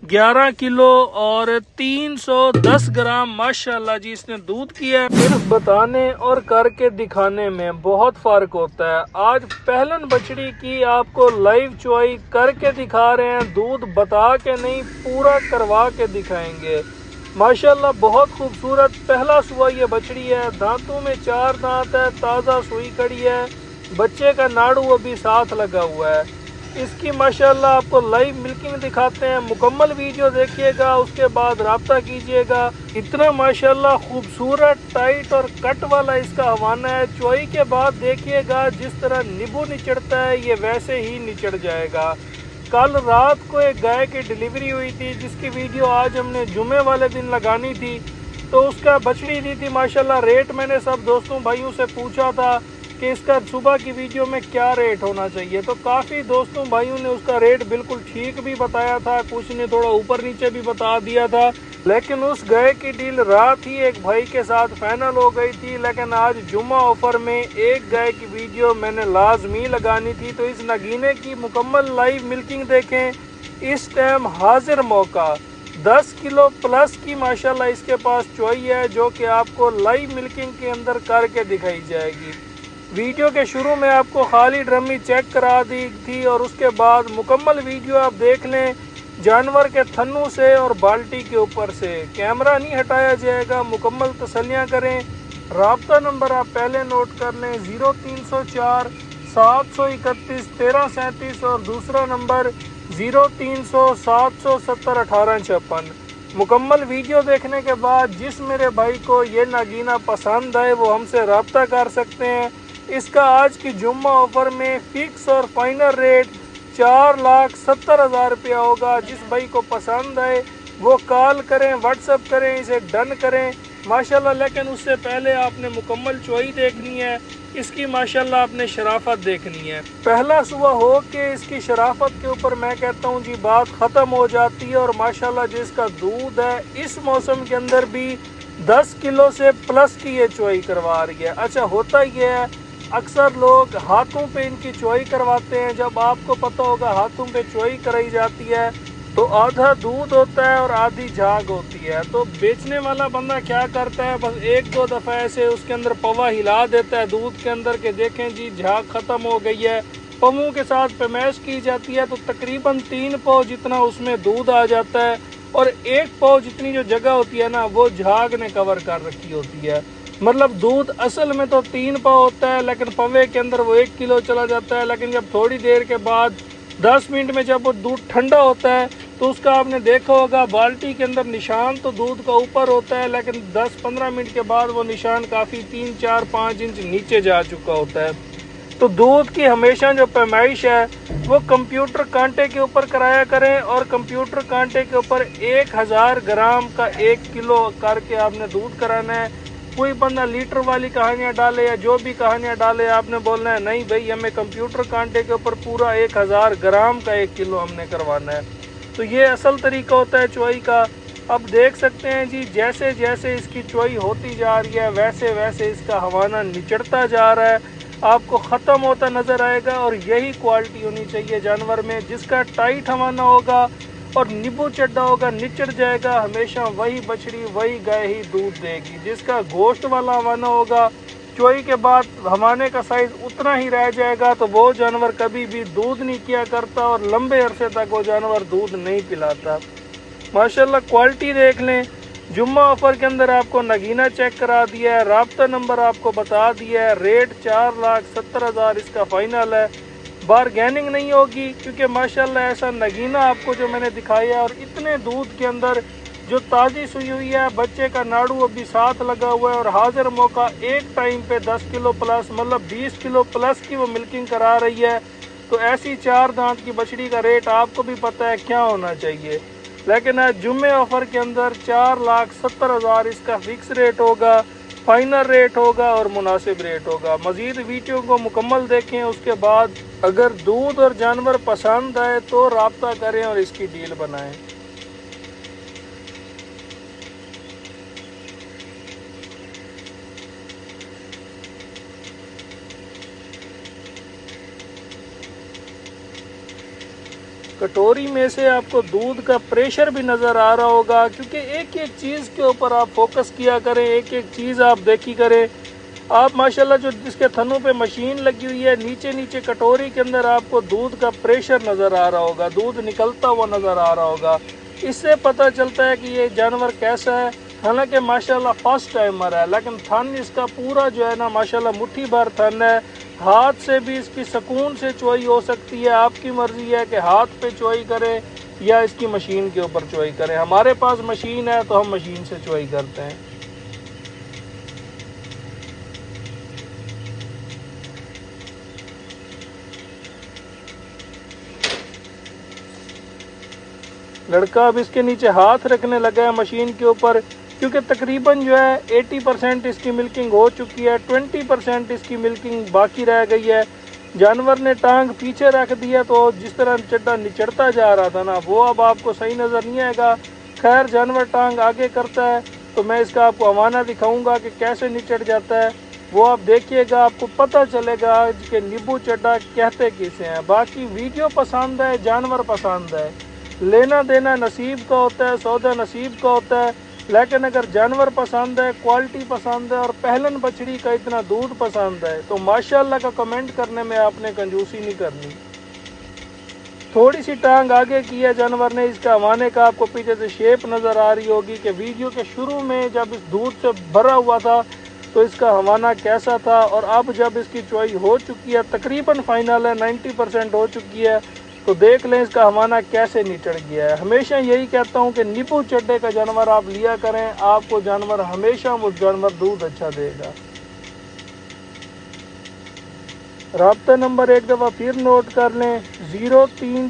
11 kilo और 310 ग्राम माशाल्लाह जी इसने दूध किया है। सिर्फ बताने और करके दिखाने में बहुत फर्क होता है। आज पहलन बछड़ी की आपको लाइव चुआई करके दिखा रहे हैं, दूध बता के नहीं पूरा करवा के दिखाएंगे। माशाल्लाह बहुत खूबसूरत पहला सुआ ये बछड़ी है। दांतों में 4 दांत है, ताज़ा सुई कड़ी है, बच्चे का नाड़ू अभी साथ लगा हुआ है। इसकी माशाल्लाह आपको लाइव मिल्किंग दिखाते हैं, मुकम्मल वीडियो देखिएगा, उसके बाद राब्ता कीजिएगा। इतना माशाल्लाह खूबसूरत टाइट और कट वाला इसका हवाना है। चुआई के बाद देखिएगा जिस तरह नींबू निचड़ता है ये वैसे ही निचड़ जाएगा। कल रात को एक गाय की डिलीवरी हुई थी जिसकी वीडियो आज हमने जुमे वाले दिन लगानी थी, तो उसका बछड़ी दी थी माशाल्लाह। रेट मैंने सब दोस्तों भाइयों से पूछा था कि इसका सुबह की वीडियो में क्या रेट होना चाहिए, तो काफ़ी दोस्तों भाइयों ने उसका रेट बिल्कुल ठीक भी बताया था, कुछ ने थोड़ा ऊपर नीचे भी बता दिया था। लेकिन उस गाय की डील रात ही एक भाई के साथ फाइनल हो गई थी। लेकिन आज जुम्मा ऑफर में एक गाय की वीडियो मैंने लाजमी लगानी थी, तो इस नगीने की मुकम्मल लाइव मिल्किंग देखें। इस टाइम हाजिर मौका 10 किलो प्लस की माशाल्लाह इसके पास चुआई है, जो कि आपको लाइव मिल्किंग के अंदर करके दिखाई जाएगी। वीडियो के शुरू में आपको खाली ड्रमी चेक करा दी थी और उसके बाद मुकम्मल वीडियो आप देख लें। जानवर के थन्नू से और बाल्टी के ऊपर से कैमरा नहीं हटाया जाएगा, मुकम्मल तसल्लियाँ करें। राब्ता नंबर आप पहले नोट कर लें 0304 731 1337 और दूसरा नंबर 0300 770 1856। मुकम्मल वीडियो देखने के बाद जिस मेरे भाई को ये नागीना पसंद आए वो हमसे रब्ता कर सकते हैं। इसका आज की जुम्मा ऑफर में फिक्स और फाइनल रेट 4,70,000 रुपया होगा। जिस भाई को पसंद आए वो कॉल करें, व्हाट्सएप करें, इसे डन करें माशाल्लाह। लेकिन उससे पहले आपने मुकम्मल चुआई देखनी है, इसकी माशाल्लाह आपने शराफत देखनी है। पहला सुबह हो के इसकी शराफत के ऊपर मैं कहता हूँ जी बात ख़त्म हो जाती है। और माशाल्लाह जिसका दूध है इस मौसम के अंदर भी 10 किलो से प्लस की ये चुआई करवा रही है। अच्छा होता ये है अक्सर लोग हाथों पे इनकी चुआई करवाते हैं। जब आपको पता होगा हाथों पे चुआई कराई जाती है तो आधा दूध होता है और आधी झाग होती है। तो बेचने वाला बंदा क्या करता है, बस 1-2 दफ़ा ऐसे उसके अंदर पवा हिला देता है दूध के अंदर के देखें जी झाग ख़त्म हो गई है। पवों के साथ पैमाइश की जाती है तो तकरीबन 3 पाव जितना उसमें दूध आ जाता है और 1 पाव जितनी जो जगह होती है ना वो झाग ने कवर कर रखी होती है। मतलब दूध असल में तो 3 पाव होता है लेकिन पवे के अंदर वो 1 किलो चला जाता है। लेकिन जब थोड़ी देर के बाद 10 मिनट में जब वो दूध ठंडा होता है तो उसका आपने देखा होगा बाल्टी के अंदर निशान तो दूध का ऊपर होता है, लेकिन 10-15 मिनट के बाद वो निशान काफ़ी 3-4-5 इंच नीचे जा चुका होता है। तो दूध की हमेशा जो पैमाइश है वो कंप्यूटर कांटे के ऊपर कराया करें और कंप्यूटर कांटे के ऊपर 1000 ग्राम का 1 किलो करके आपने दूध कराना है। कोई बंदा लीटर वाली कहानियाँ डाले या जो भी कहानियाँ डाले आपने बोलना है नहीं भाई हमें कंप्यूटर कांटे के ऊपर पूरा 1000 ग्राम का 1 किलो हमने करवाना है। तो ये असल तरीका होता है चुआई का। अब देख सकते हैं जी जैसे जैसे इसकी चुआई होती जा रही है वैसे वैसे इसका हवाना निचड़ता जा रहा है, आपको ख़त्म होता नज़र आएगा। और यही क्वालिटी होनी चाहिए जानवर में, जिसका टाइट हवाना होगा और नींबू चड्डा होगा निचड़ जाएगा, हमेशा वही बछड़ी वही गाय ही दूध देगी। जिसका गोश्त वाला हवाना होगा चुआई के बाद हवाने का साइज उतना ही रह जाएगा, तो वो जानवर कभी भी दूध नहीं किया करता और लंबे अरसे तक वो जानवर दूध नहीं पिलाता। माशाल्लाह क्वालिटी देख लें। जुम्मा ऑफर के अंदर आपको नगीना चेक करा दिया है, राब्ता नंबर आपको बता दिया है, रेट 4,70,000 इसका फाइनल है। बारगेनिंग नहीं होगी क्योंकि माशाल्लाह ऐसा नगीना आपको जो मैंने दिखाया और इतने दूध के अंदर जो ताज़ी सुई हुई है, बच्चे का नाड़ू अभी साथ लगा हुआ है और हाजिर मौका एक टाइम पे 10 किलो प्लस मतलब 20 किलो प्लस की वो मिल्किंग करा रही है। तो ऐसी 4 दांत की बछड़ी का रेट आपको भी पता है क्या होना चाहिए। लेकिन आज जुम्मे ऑफर के अंदर 4,70,000 इसका फिक्स रेट होगा, फाइनल रेट होगा और मुनासिब रेट होगा। मज़ीद वीडियो को मुकम्मल देखें, उसके बाद अगर दूध और जानवर पसंद आए तो राब्ता करें और इसकी डील बनाएं। کٹوری میں سے آپ کو دودھ کا پریشر بھی نظر آ رہا ہوگا، کیونکہ ایک ایک چیز کے اوپر آپ فوکس کیا کریں، ایک ایک چیز آپ دیکھی کریں۔ آپ ماشاءاللہ جو جس کے تھنوں پہ مشین لگی ہوئی ہے، نیچے نیچے کٹوری کے اندر آپ کو دودھ کا پریشر نظر آ رہا ہوگا، دودھ نکلتا ہوا نظر آ رہا ہوگا۔ اس سے پتہ چلتا ہے کہ یہ جانور کیسا ہے۔ حالانکہ ماشاءاللہ فرسٹ ٹائمر ہے، لیکن تھن اس کا پورا جو ہے نا ماشاءاللہ مٹھی بھر تھن ہے۔ ہاتھ سے بھی اس کی سکون سے چوئی ہو سکتی ہے، آپ کی مرضی ہے کہ ہاتھ پہ چوئی کریں یا اس کی مشین کے اوپر چوئی کریں۔ ہمارے پاس مشین ہے تو ہم مشین سے چوئی کرتے ہیں۔ لڑکا اب اس کے نیچے ہاتھ رکھنے لگا ہے مشین کے اوپر، کیونکہ تقریباً جو ہے 80% اس کی ملکنگ ہو چکی ہے، 20% اس کی ملکنگ باقی رہ گئی ہے۔ جانور نے ٹانگ پیچھے رکھ دیا تو جس طرح چڈا نچڑتا جا رہا تھا نا، وہ اب آپ کو صحیح نظر نہیں آئے گا۔ خیر جانور ٹانگ آگے کرتا ہے تو میں اس کا آپ کو حوالہ دکھاؤں گا کہ کیسے نچڑ جاتا ہے، وہ آپ دیکھیے گا، آپ کو پتہ چلے گا کہ نیبو چڈا کہتے کسے ہیں۔ باقی ویڈیو پسند ہے، جانور پسند ہے، لینا دینا نصیب کا ہوتا ہے، سودا نصیب کا ہوتا ہے۔ لیکن اگر جانور پسند ہے، کوالٹی پسند ہے اور پہلن بچڑی کا اتنا دودھ پسند ہے تو ماشاءاللہ کا کمنٹ کرنے میں آپ نے کنجوسی نہیں کرنی۔ تھوڑی سی ٹانگ آگے کی ہے جانور نے، اس کا حوانے کا آپ کو پیچھے سے شیپ نظر آ رہی ہوگی کہ ویڈیو کے شروع میں جب اس دودھ سے بھرا ہوا تھا تو اس کا حوانہ کیسا تھا، اور اب جب اس کی چوائی ہو چکی ہے، تقریباً فائنل ہے، 90% ہو چکی ہے، تو دیکھ لیں اس کا حوانہ کیسے نچڑ گیا ہے۔ ہمیشہ یہی کہتا ہوں کہ نیبو چڈے کا جانور آپ لیا کریں، آپ کو جانور ہمیشہ وہ جانور دودھ اچھا دے گا۔ رابطہ نمبر ایک دفعہ پھر نوٹ کر لیں،